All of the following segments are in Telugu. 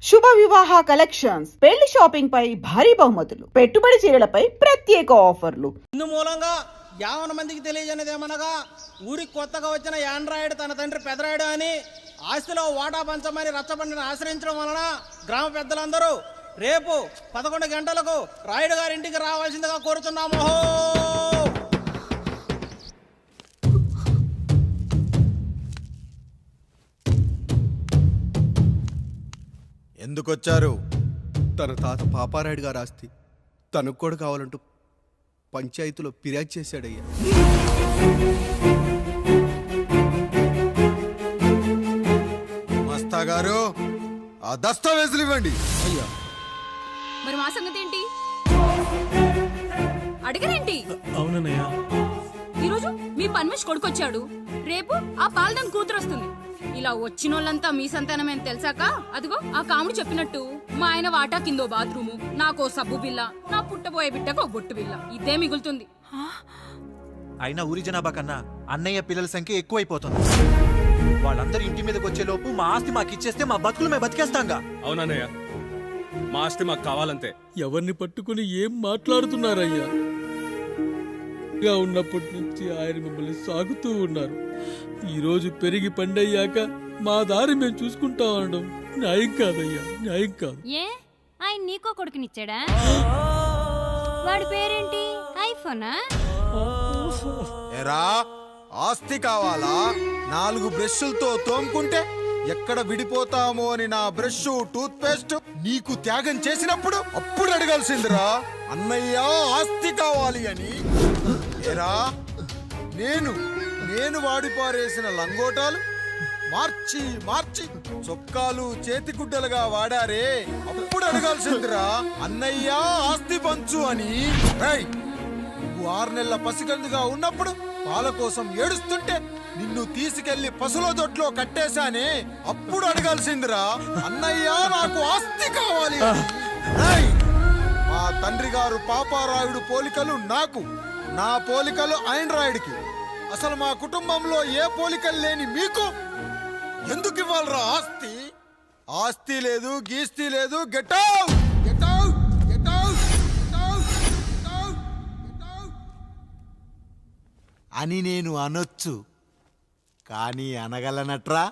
శుభ వివాహ కలెక్షన్స్, పెళ్లి షాపింగ్ పై భారీ బహుమతులు, పెట్టుబడి చీరలపై ప్రత్యేక ఆఫర్లు. ఇందు మూలంగా 50 మందికి తెలియజేయనిదేమనగా ఊరికి కొత్తగా వచ్చిన యాండ్రాయిడ్ తన తండ్రి పెదరాయుడు అని ఆస్తిలో వాటా పంచమని రచ్చబండిని ఆశ్రయించడం వలన గ్రామ పెద్దలందరూ రేపు 11 గంటలకు రాయుడు గారి ఇంటికి రావాల్సిందిగా కోరుతున్నాము. ఎందుకొచ్చారు? తన తాత పాపారాయుడు గారు ఆస్తి తనకు కూడా కావాలంటూ పంచాయతీలో ఫిర్యాదు చేశాడయ్యా. మస్తా గారు, ఆ దస్తావేజులు ఇవ్వండి. అయ్యా, మరి మా సంగతి ఏంటి? అడగరేంటి? అవునన్నయ్య, ఈరోజు మీ పన్మేష్ కొడుకొచ్చాడు, రేపు ఆ పాలదం కూతురు వస్తుంది. ఇలా వచ్చినోళ్ళంతా మీ సంతానమే అని తెలిసాక అదిగో ఆ కాముడు చెప్పినట్టు మా ఆయన వాటా కిందో బాత్రూము, నాకో సబ్బు బిల్ల, నా పుట్టబోయే బిడ్డకో బొట్టు బిల్ల, ఇదే మిగులుతుంది. అయినా ఊరి జనాభా కన్నా అన్నయ్య పిల్లల సంఖ్య ఎక్కువైపోతుంది. వాళ్ళందరూ ఇంటి మీదకి వచ్చే లోపు మా ఆస్తి మాకు ఇచ్చేస్తే మా బతుకులు మేము బతికేస్తాంగా. అవునన్నయ్య, మా ఆస్తి మాకు కావాలంతే. ఎవరిని పట్టుకుని ఏం మాట్లాడుతున్నారయ్యా? ఉన్నప్పటి నుంచి ఆయన మిమ్మల్ని సాగుతూ ఉన్నారు. ఈరోజు పెరిగి పండయ్యాక మా దారి మేము చూసుకుంటా అనడం న్యాయం కాదయ్యా, న్యాయం కాదు. ఏ ఆయన నీకో కొడుకునిచ్చాడా? వాడి పేరేంటి? ఐఫోనా? ఎరా, ఆస్తి కావాలా? 4 బ్రష్లతో తోముకుంటే ఎక్కడ విడిపోతామో అని నా బ్రష్ టూత్ పేస్ట్ నీకు త్యాగం చేసినప్పుడు అప్పుడు అడగాల్సిందిరా అన్నయ్య ఆస్తి కావాలి అని. ఎరా, నేను వాడిపారేసిన లంగోటాలు మార్చి మార్చి చొక్కాలు చేతిగుడ్డలుగా వాడారే, అప్పుడు అడగాల్సిందిరా అన్నయ్య ఆస్తి పంచు అని. నువ్వు 6 నెలల పసిగందుగా ఉన్నప్పుడు పాల కోసం ఏడుస్తుంటే నిన్ను తీసుకెళ్లి పసుల దొడ్లో కట్టేశానే, అప్పుడు అడగాల్సిందిరా అన్నయ్య నాకు ఆస్తి కావాలి అని. మా తండ్రి గారు పాపారాయుడు పోలికలు నాకు, నా పోలికలు ఆండ్రాయిడ్కి. అసలు మా కుటుంబంలో ఏ పోలికలు లేని మీకు ఎందుకు ఇవ్వాలరా ఆస్తి? ఆస్తి లేదు, గీస్తి లేదు. Get out, get out, get out, get out, get out, get out అని నేను అనొచ్చు, కానీ అనగలనట్రా?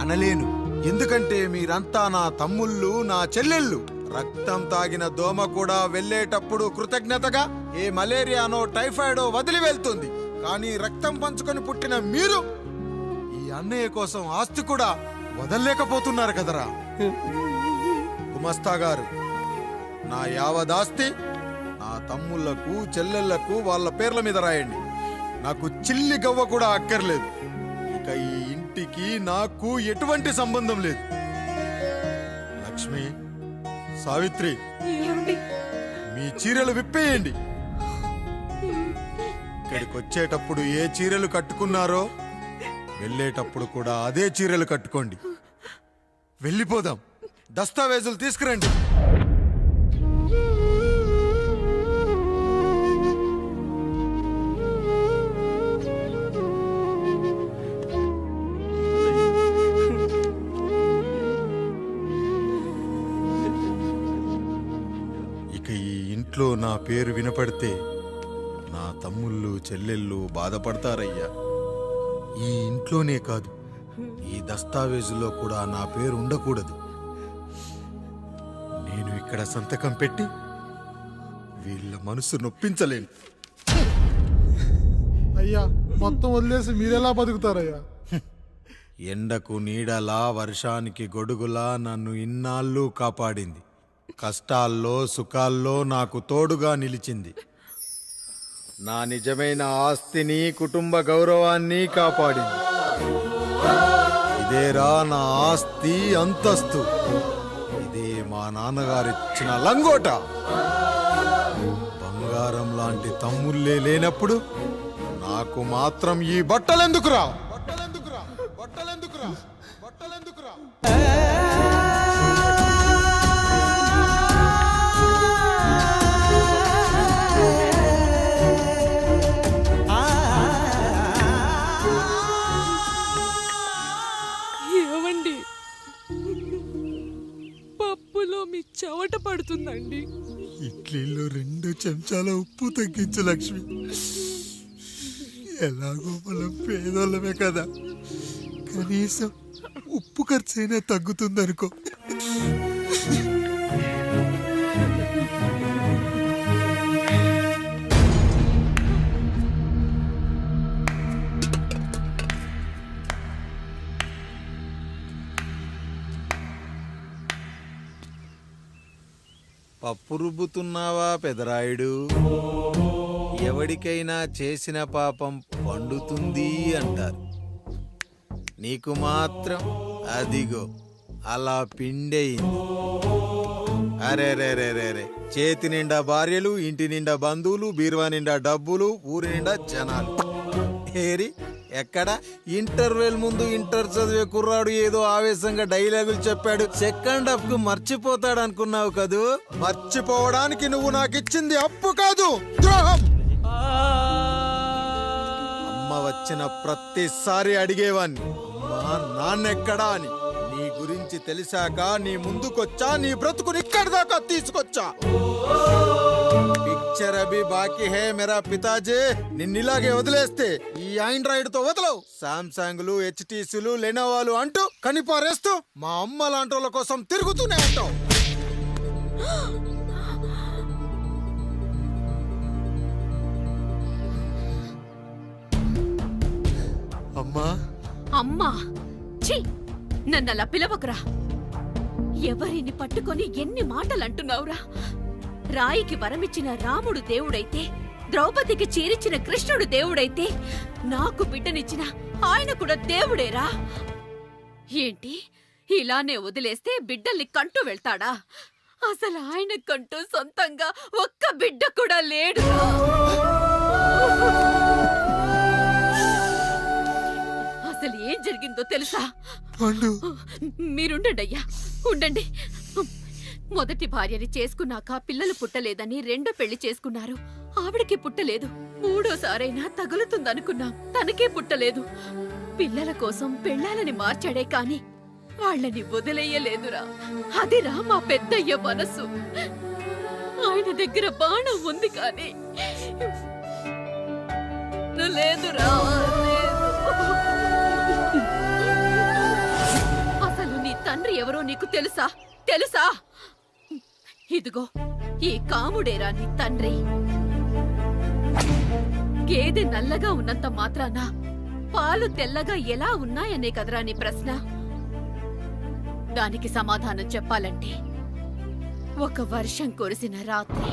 అనలేను. ఎందుకంటే మీరంతా నా తమ్ముళ్ళు, నా చెల్లెళ్ళు. రక్తం తాగిన దోమ కూడా వెళ్ళేటప్పుడు కృతజ్ఞతగా ఏ మలేరియానో టైఫాయిడో వదిలి వెళ్తుంది. కానీ రక్తం పంచుకొని పుట్టిన మీరు ఈ అన్నయ్య కోసం ఆస్తి కూడా వదల్లేకపోతున్నారు కదరా. గుమస్తా గారు, నా యావదాస్తి నా తమ్ముళ్లకు, చెల్లెళ్లకు వాళ్ళ పేర్ల మీద రాయండి. నాకు చిల్లి గవ్వ కూడా అక్కర్లేదు. ఇక ఈ ఇంటికి నాకు ఎటువంటి సంబంధం లేదు. లక్ష్మి, సావిత్రి, మీ చీరలు విప్పేయండి. ఇక్కడికి వచ్చేటప్పుడు ఏ చీరలు కట్టుకున్నారో వెళ్ళేటప్పుడు కూడా అదే చీరలు కట్టుకోండి. వెళ్ళిపోదాం. దస్తావేజులు తీసుకురండి. ఇక ఈ ఇంట్లో నా పేరు వినపడితే నా తమ్ముళ్ళు, చెల్లెళ్ళు బాధపడతారయ్యా. ఈ ఇంట్లోనే కాదు, ఈ దస్తావేజులో కూడా నా పేరు ఉండకూడదు. నేను ఇక్కడ సంతకం పెట్టి వీళ్ళ మనసు నొప్పించలేను. అయ్యా, మొత్తం వదిలేసి మీరెలా బతుకుతారయ్యా? ఎండకు నీడలా, వర్షానికి గొడుగులా నన్ను ఇన్నాళ్ళు కాపాడింది. కష్టాల్లో, సుఖాల్లో నాకు తోడుగా నిలిచింది. నా నిజమైన ఆస్తిని, కుటుంబ గౌరవాన్ని కాపాడింది. ఇదేరా నా ఆస్తి, అంతస్తు. ఇదే మా నాన్నగారిచ్చిన లంగోట. బంగారం లాంటి తమ్ముళ్ళే లేనప్పుడు నాకు మాత్రం ఈ బట్టలెందుకురా? బట్టలెందుకురా? బట్టలెందుకురా? బట్టలెందుకురా? ఏమండి, పప్పులో మీ చెవట పడుతుందండి. ఇడ్లీలో 2 చెంచాల ఉప్పు తగ్గించు లక్ష్మి. ఎలాగో మనం పేదోళ్ళమే కదా, కనీసం ఉప్పు ఖర్చైనా తగ్గుతుందనుకో. పప్పు రుబ్బుతున్నావా పెదరాయుడు? ఎవడికైనా చేసిన పాపం పండుతుంది అంటారు, నీకు మాత్రం అదిగో అలా పిండయింది. అరే రే రే రే రే, చేతి నిండా భార్యలు, ఇంటి నిండా బంధువులు, బీరువా నిండా డబ్బులు, ఊరి నిండా జనాలు. ఏరి ఎక్కడ ఇంటర్వెల్ ముందు ఇంటర్ చదివే కుర్రాడు ఏదో ఆవేశంగా డైలాగులు చెప్పాడు, సెకండ్ హాఫ్ కు మర్చిపోతాడు అనుకున్నావు కదూ? మర్చిపోవడానికి నువ్వు నాకు ఇచ్చింది అప్పు కాదు, ద్రోహం. అమ్మ వచ్చిన ప్రతిసారి అడిగేవాన్ని, అమ్మా నాన్నెక్కడా అని. నీ గురించి తెలిసాక నీ ముందుకొచ్చా, నీ బ్రతుకుని ఇక్కడి దాకా తీసుకొచ్చా. పిక్చర్ అభి బాకీ హే మేరా పితాజీ. నిన్నిలాగే వదిలేస్తే ఈ ఆండ్రాయిడ్ తో వదలవు. సామ్సంగ్లు, హెచ్టీసీలు, లెనోవాలు అంటూ కనిపారేస్తూ మా అమ్మ లాంటి వాళ్ళ కోసం తిరుగుతూనే ఉంటావు. అమ్మా అమ్మా ఛీ, నన్నలా పిలవకురా. ఎవరిని పట్టుకొని ఎన్ని మాటలు అంటున్నావురా? రాయికి వరమిచ్చిన రాముడు దేవుడైతే, ద్రౌపదికి చీరిచ్చిన కృష్ణుడు దేవుడైతే, నాకు బిడ్డనిచ్చిన ఆయన కూడా దేవుడేరా. ఏంటి ఇలానే వదిలేస్తే బిడ్డల్ని కంటూ వెళ్తాడా? అసలు ఆయన కంటూ సొంతంగా ఒక్క బిడ్డ కూడా లేడురా. అసలు ఏం జరిగిందో తెలుసా? మీరుండండి అయ్యా, ఉండండి. మొదటి భార్యని చేసుకున్నాక పిల్లలు పుట్టలేదని రెండో పెళ్లి చేసుకున్నారు. ఆవిడకి పుట్టలేదు. మూడోసారైనా తగులుతుందనుకున్నాం, తనకే పుట్టలేదు. పిల్లల కోసం పెళ్ళాలని మార్చాడే కాని వాళ్ళని వదిలేయలేదురా. అదిరా మా పెద్దయ్య మనసు. ఆయన దగ్గర బాణం ఉంది కానీ లేదురా, లేదు. అసలు నీ తండ్రి ఎవరో నీకు తెలుసా? తెలుసా? ఇదిగో ఈ కాముడేరా నీ తండ్రి. గేదె నల్లగా ఉన్నంత మాత్రాన పాలు తెల్లగా ఎలా ఉన్నాయనే కదరా నీ ప్రశ్న. దానికి సమాధానం చెప్పాలంటే, ఒక వర్షం కురిసిన రాత్రి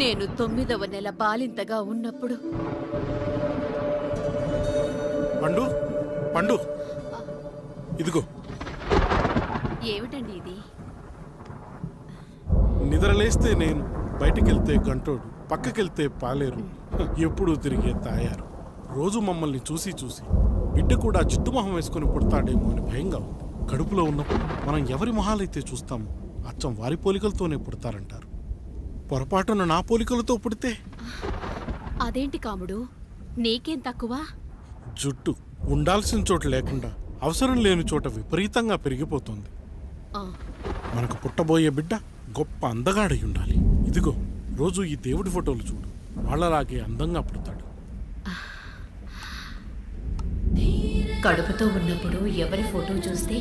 నేను 9వ నెల బాలింతగా ఉన్నప్పుడు. పండు పండు, ఇదిగో. ఏమిటండి ఇది? నిద్రలేస్తే నేను, బయటికెళ్తే గంటోడు, పక్కకెళ్తే పాలేరు, ఎప్పుడూ తిరిగే తాయారు. రోజు మమ్మల్ని చూసి చూసి బిడ్డ కూడా జిడ్డు మొహం వేసుకుని పుడతాడేమో అని భయంగా ఉంది. కడుపులో ఉన్నప్పుడు మనం ఎవరి మొహాలైతే చూస్తామో అచ్చం వారి పోలికలతోనే పుడతారంటారు. పొరపాటున నా పోలికలతో పుడితే? అదేంటి కాముడు, నీకేం తక్కువ? జుట్టు ఉండాల్సిన చోట లేకుండా అవసరం లేని చోట విపరీతంగా పెరిగిపోతుంది. మనకు పుట్టబోయే బిడ్డ గొప్ప అందగాడై ఉండాలి. ఇదిగో రోజు ఈ దేవుడి ఫోటోలు చూడు, వాళ్ళలాగే అందంగా పుడతాడు. కడుపుతో ఉన్నప్పుడు ఎవరి ఫోటో చూస్తే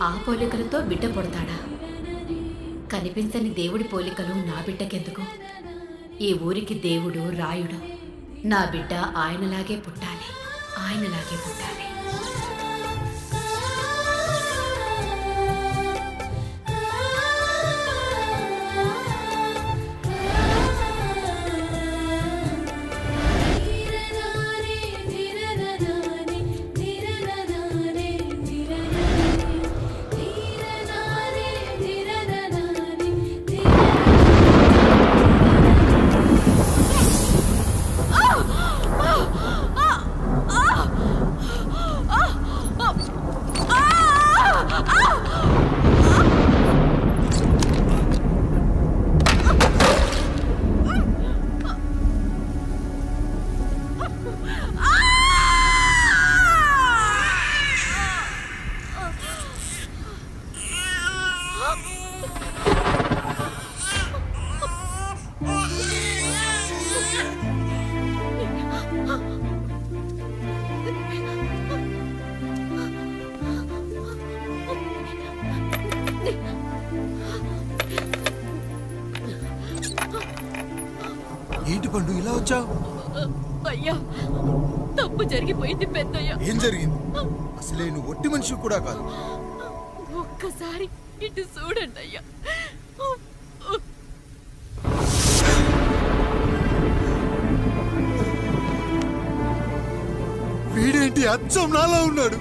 ఆ పోలికలతో బిడ్డ పుడతాడా? కనిపించని దేవుడి పోలికలు నా బిడ్డకెందుకు? ఈ ఊరికి దేవుడు రాయుడు. నా బిడ్డ ఆయనలాగే పుట్టాలి, ఆయనలాగే పుట్టాలి. ఏంటి పండు ఇలా వచ్చావు? అయ్యా తప్పు జరిగిపోయింది పెద్దయ్య. ఏం జరిగింది? అసలే నువ్వు ఒట్టి మనిషి కూడా కాదు. ఒక్కసారి ఇటు చూడండి అయ్యా. వీడేంటి అచ్చం నాలా ఉన్నాడు?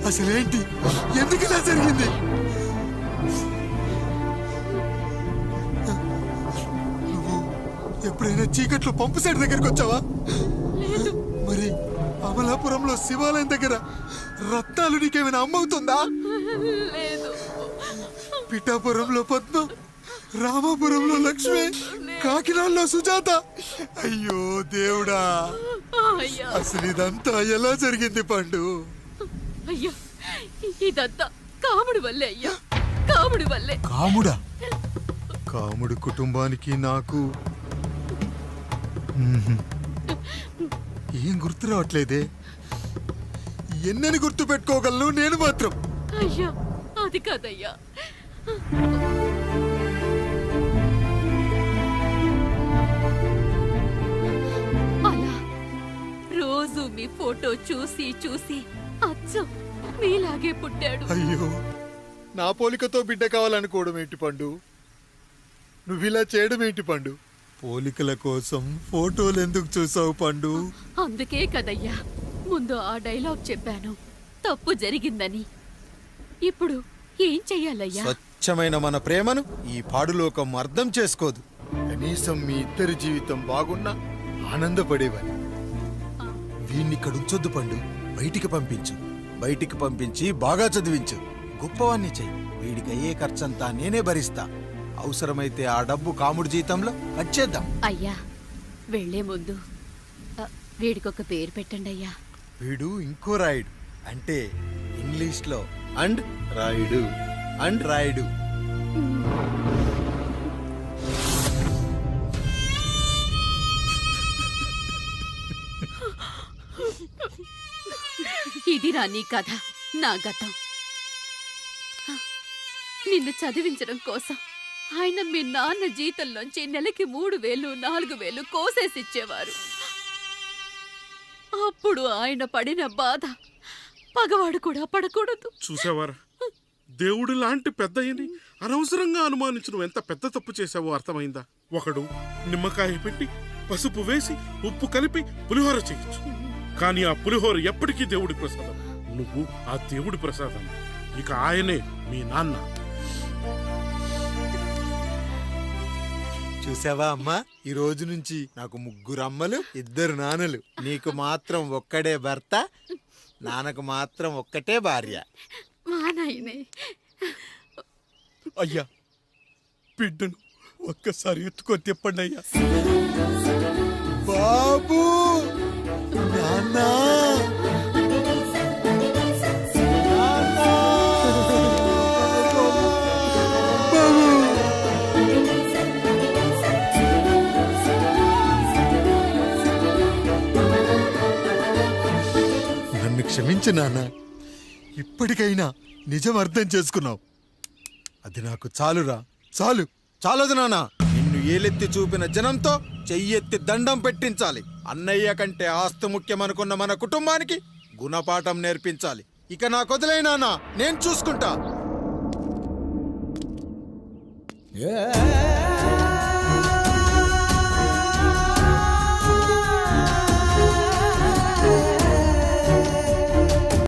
అసలేంటి? ఎందుకు ఇలా జరిగింది? నువ్వు ఎప్పుడైనా చీకట్లో పంపు సైడ్ దగ్గరికి వచ్చావా? మరి అమలాపురంలో శివాలయం దగ్గర రత్నాలు నీకేమైనా అమ్మవుతుందా? లేదు. పిఠాపురంలో పద్మ, రామాపురంలో లక్ష్మి, కాకినాడలో సుజాత. అయ్యో దేవుడా, అయ్యా అసలు ఇదంతా ఎలా జరిగింది పండు? అయ్యా ఇదంతా కాముడి వల్లే అయ్యా, కాముడి వల్లే. కాముడా? కాముడు కుటుంబానికి నాకు ఏం గుర్తు రావట్లేదే. ఎన్నని గుర్తు పెట్టుకోగలను నేను మాత్రం. అయ్యా అది కాదయ్యా. అలా రోజు మీ ఫోటో చూసి చూసి అచ్చం మీలాగే పుట్టాడు. అయ్యో, నా పోలికతో బిడ్డ కావాలనుకోవడం ఏంటి పండు? నువ్విలా చేయడం ఏంటి పండు? పోలికల కోసం ఫోటోలు ఎందుకు చూసావు పండు? అందుకే కదయ్యా ముందు ఆ డైలాగ్ చెప్పాను, తప్పు జరిగిందని. ఇప్పుడు ఏం చెయ్యాలయ్యా? స్వచ్ఛమైన మన ప్రేమను ఈ పాడులోకం అర్థం చేసుకోదు. కనీసం మీ ఇద్దరి జీవితం బాగున్నా ఆనందపడేవాని. వీణ్ణి ఇక్కడ ఉంచొద్దు పండు, బయటికి పంపించు. బయటికి పంపించి బాగా చదివించు, గొప్పవాణ్ణి చెయ్యి. వీడికి అయ్యే ఖర్చంతా నేనే భరిస్తా. అవసరమైతే ఆ డబ్బు కాముడి జీతంలో కట్ చేద్దాం. అయ్యా వెళ్లే ముందు వీడికొక పేరు పెట్టండి అయ్యా. వీడు ఇంకో రాయుడు, అంటే ఇంగ్లీష్ లో అండ్ రాయుడు, అండ్ రాయుడు. ఇదిరా నీ కథ, నా గతం. నిన్ను చదివించడం కోసం ఆయన మీ నాన్న జీతంలోంచి నెలకి 3,000, 4,000 కోసేసిచ్చేవారు. అప్పుడు ఆయన పడిన బాధ పగవాడు కూడా పడకూడదు. చూసావారా, దేవుడు లాంటి పెద్దయ్యని అనవసరంగా అనుమానించి నువ్వు ఎంత పెద్ద తప్పు చేసావో అర్థమైందా? ఒకడు నిమ్మకాయ పెట్టి పసుపు వేసి ఉప్పు కలిపి పులిహోర చేయొచ్చు, కానీ ఆ పులిహోర ఎప్పటికీ దేవుడి ప్రసాదం. నువ్వు ఆ దేవుడి ప్రసాదం. ఇక ఆయనే మీ నాన్న. చూసావా అమ్మా, ఈ రోజు నుంచి నాకు 3 అమ్మలు, 2 నాన్నలు. నీకు మాత్రం ఒక్కడే భర్త, నాన్నకు మాత్రం ఒక్కటే భార్య. మా నాయనే. అయ్యా, బిడ్డను ఒక్కసారి ఎత్తుకొని తిప్పండి అయ్యా. బాబు, నాన్నా, నన్ను క్షమించు నాన్న. ఇప్పటికైనా నిజం అర్థం చేసుకున్నావు. అది నాకు చాలురా, చాలు. చాలదు నాన్న. నిన్ను ఏలెత్తి చూపిన జనంతో చెయ్యెత్తి దండం పెట్టించాలి. అన్నయ్య కంటే ఆస్తి ముఖ్యమనుకున్న మన కుటుంబానికి గుణపాఠం నేర్పించాలి. ఇక నాకు వదిలేయ్ నాన్న, నేను చూసుకుంటా.